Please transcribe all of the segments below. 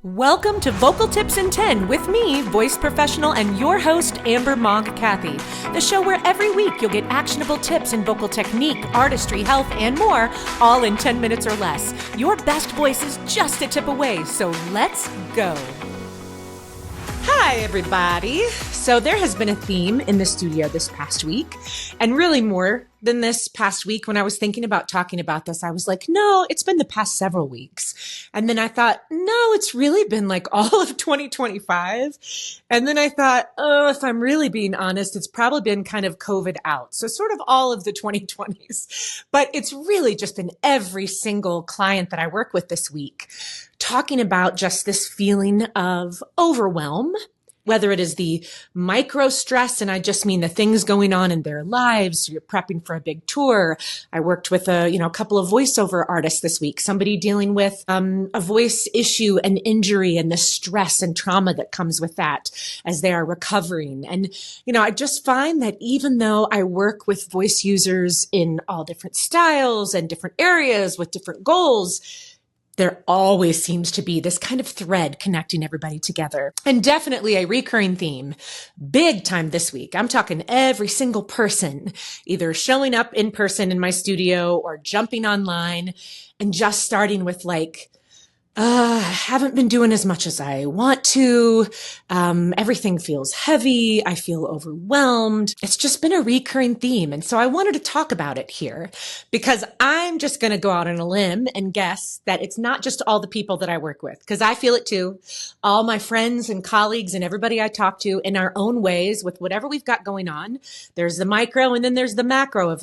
Welcome to Vocal Tips in 10 with me, voice professional and your host, Amber Mogg Cathy. The show where every week you'll get actionable tips in vocal technique, artistry, health, and more, all in 10 minutes or less. Your best voice is just a tip away, so let's go. Hi, everybody. So there has been a theme in the studio this past week, and really more than this past week. When I was thinking about talking about this, I was like, no, it's been the past several weeks. And then I thought, no, it's really been like all of 2025. And then I thought, oh, if I'm really being honest, it's probably been kind of COVID out. So sort of all of the 2020s. But it's really just been every single client that I work with this week talking about just this feeling of overwhelm, whether it is the micro stress, and I just mean the things going on in their lives. You're prepping for a big tour. I worked with a couple of voiceover artists this week, somebody dealing with a voice issue and injury and the stress and trauma that comes with that as they are recovering. And, I just find that even though I work with voice users in all different styles and different areas with different goals, there always seems to be this kind of thread connecting everybody together. And definitely a recurring theme, big time this week. I'm talking every single person, either showing up in person in my studio or jumping online and just starting with I haven't been doing as much as I want to. Everything feels heavy. I feel overwhelmed. It's just been a recurring theme. And so I wanted to talk about it here because I'm just going to go out on a limb and guess that it's not just all the people that I work with, because I feel it too. All my friends and colleagues and everybody I talk to in our own ways with whatever we've got going on. There's the micro and then there's the macro of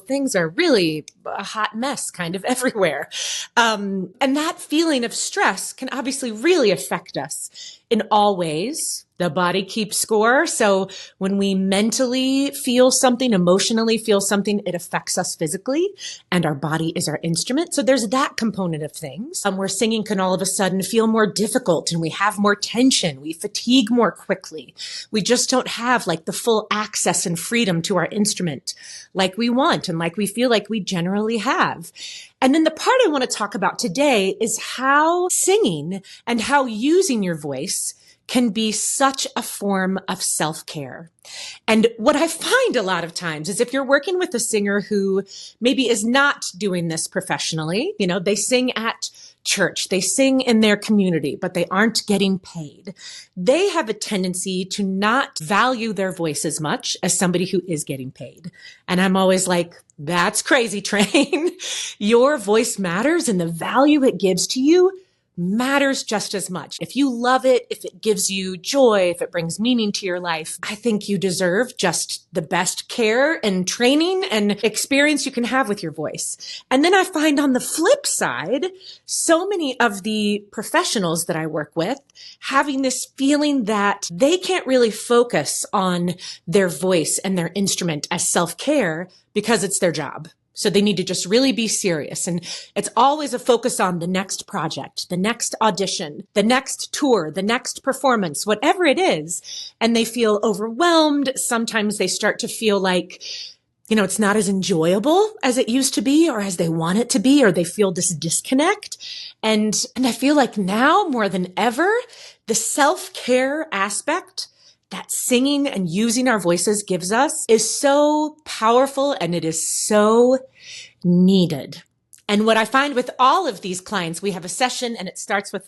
things are really a hot mess kind of everywhere. And that feeling of stress can obviously really affect us in all ways. The body keeps score. So when we mentally feel something, emotionally feel something, it affects us physically, and our body is our instrument. So there's that component of things. Where singing can all of a sudden feel more difficult and we have more tension. We fatigue more quickly. We just don't have the full access and freedom to our instrument like we want and like we feel like we generally have. And then the part I want to talk about today is how singing and how using your voice can be such a form of self-care. And what I find a lot of times is if you're working with a singer who maybe is not doing this professionally, they sing at church, they sing in their community, but they aren't getting paid. They have a tendency to not value their voice as much as somebody who is getting paid. And I'm always like, that's crazy train. Your voice matters and the value it gives to you matters just as much. If you love it, if it gives you joy, if it brings meaning to your life, I think you deserve just the best care and training and experience you can have with your voice. And then I find on the flip side, so many of the professionals that I work with having this feeling that they can't really focus on their voice and their instrument as self-care because it's their job. So they need to just really be serious. And it's always a focus on the next project, the next audition, the next tour, the next performance, whatever it is. And they feel overwhelmed. Sometimes they start to feel like, it's not as enjoyable as it used to be or as they want it to be, or they feel this disconnect. And I feel like now more than ever, the self-care aspect that singing and using our voices gives us is so powerful and it is so needed. And what I find with all of these clients, we have a session and it starts with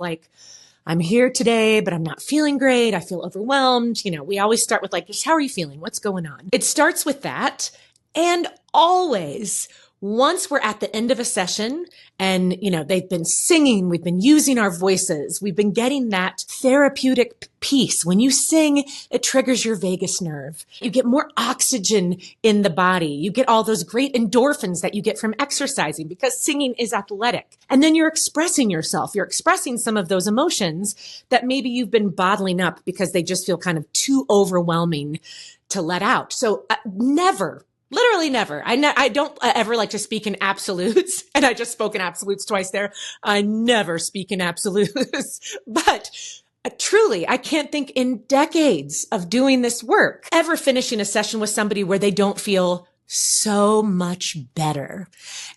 I'm here today, but I'm not feeling great. I feel overwhelmed. We always start with just, how are you feeling? What's going on? It starts with that. And always, once we're at the end of a session and, they've been singing, we've been using our voices, we've been getting that therapeutic peace. When you sing, it triggers your vagus nerve. You get more oxygen in the body. You get all those great endorphins that you get from exercising because singing is athletic. And then you're expressing yourself. You're expressing some of those emotions that maybe you've been bottling up because they just feel kind of too overwhelming to let out. So never. Literally never. I don't ever like to speak in absolutes, and I just spoke in absolutes twice there. I never speak in absolutes, but truly, I can't think in decades of doing this work, ever finishing a session with somebody where they don't feel so much better.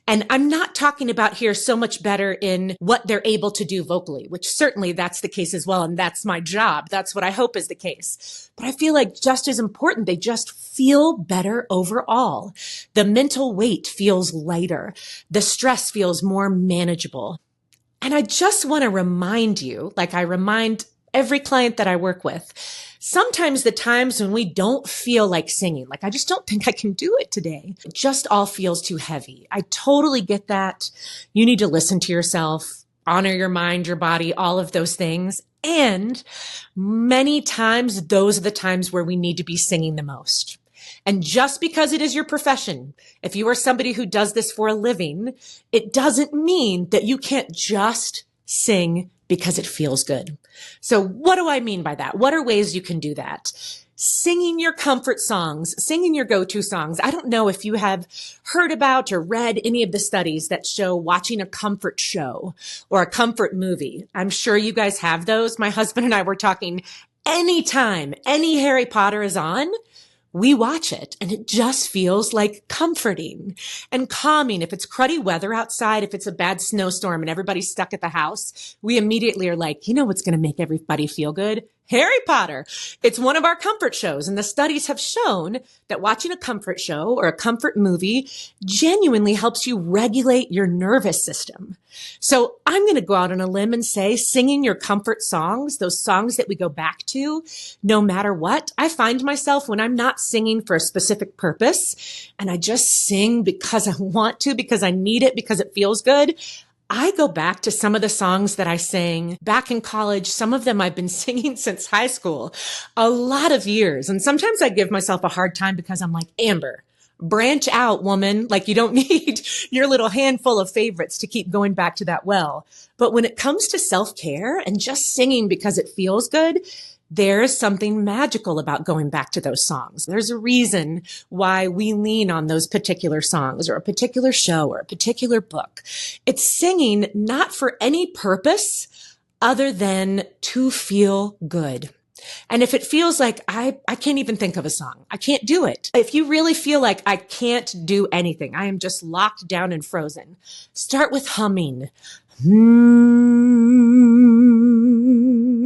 And I'm not talking about here so much better in what they're able to do vocally, which certainly that's the case as well. And that's my job. That's what I hope is the case. But I feel like just as important, they just feel better overall. The mental weight feels lighter. The stress feels more manageable. And I just want to remind you, like I remind every client that I work with, sometimes the times when we don't feel like singing, like I just don't think I can do it today, it just all feels too heavy. I totally get that. You need to listen to yourself, honor your mind, your body, all of those things. And many times, those are the times where we need to be singing the most. And just because it is your profession, if you are somebody who does this for a living, it doesn't mean that you can't just sing because it feels good. So what do I mean by that? What are ways you can do that? Singing your comfort songs, singing your go-to songs. I don't know if you have heard about or read any of the studies that show watching a comfort show or a comfort movie. I'm sure you guys have those. My husband and I were talking anytime any Harry Potter is on, we watch it and it just feels like comforting and calming. If it's cruddy weather outside, if it's a bad snowstorm and everybody's stuck at the house, we immediately are like, you know what's going to make everybody feel good? Harry Potter. It's one of our comfort shows. And the studies have shown that watching a comfort show or a comfort movie genuinely helps you regulate your nervous system. So I'm going to go out on a limb and say singing your comfort songs, those songs that we go back to no matter what. I find myself when I'm not singing for a specific purpose and I just sing because I want to, because I need it, because it feels good, I go back to some of the songs that I sang back in college. Some of them I've been singing since high school, a lot of years. And sometimes I give myself a hard time because I'm like, Amber, branch out, woman. Like you don't need your little handful of favorites to keep going back to that well. But when it comes to self-care and just singing because it feels good, there's something magical about going back to those songs. There's a reason why we lean on those particular songs or a particular show or a particular book. It's singing not for any purpose other than to feel good. And if it feels like I can't even think of a song, I can't do it. If you really feel like I can't do anything, I am just locked down and frozen, start with humming.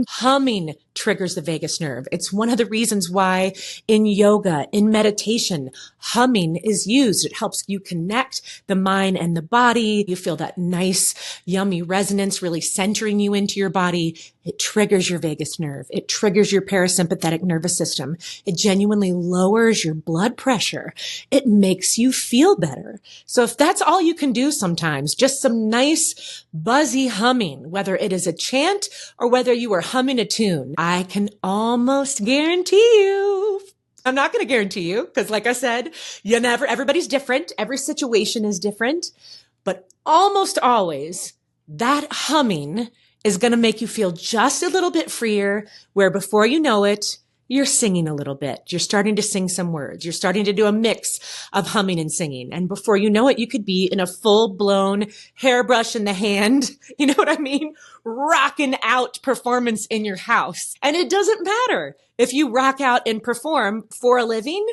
Humming triggers the vagus nerve. It's one of the reasons why in yoga, in meditation, humming is used. It helps you connect the mind and the body. You feel that nice, yummy resonance really centering you into your body. It triggers your vagus nerve. It triggers your parasympathetic nervous system. It genuinely lowers your blood pressure. It makes you feel better. So if that's all you can do sometimes, just some nice buzzy humming, whether it is a chant or whether you are humming a tune, I can almost guarantee you. I'm not going to guarantee you because like I said, everybody's different. Every situation is different, but almost always that humming is going to make you feel just a little bit freer, where before you know it, you're singing a little bit. You're starting to sing some words. You're starting to do a mix of humming and singing. And before you know it, you could be in a full-blown hairbrush in the hand, you know what I mean? Rocking out performance in your house. And it doesn't matter if you rock out and perform for a living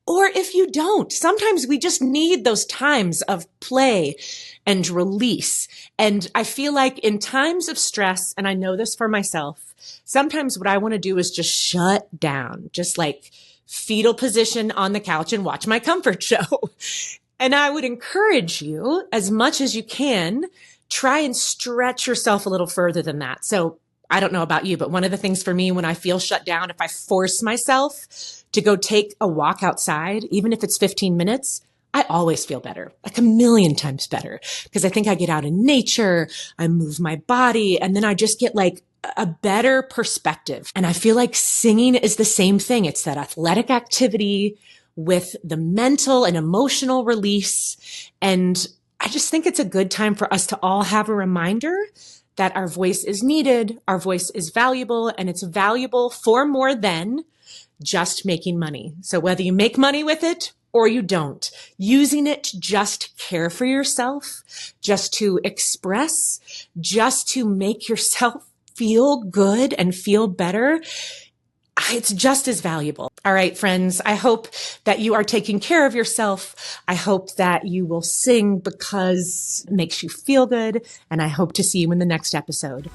or if you don't. Sometimes we just need those times of play and release. And I feel like in times of stress, and I know this for myself, sometimes what I want to do is just shut down, just like fetal position on the couch and watch my comfort show. And I would encourage you as much as you can, try and stretch yourself a little further than that. So I don't know about you, but one of the things for me when I feel shut down, if I force myself to go take a walk outside, even if it's 15 minutes, I always feel better, like a million times better, because I think I get out in nature, I move my body, and then I just get like a better perspective. And I feel like singing is the same thing. It's that athletic activity with the mental and emotional release. And I just think it's a good time for us to all have a reminder that our voice is needed, our voice is valuable, and it's valuable for more than just making money. So whether you make money with it or you don't, using it to just care for yourself, just to express, just to make yourself feel good and feel better, it's just as valuable. All right, friends, I hope that you are taking care of yourself. I hope that you will sing because it makes you feel good. And I hope to see you in the next episode.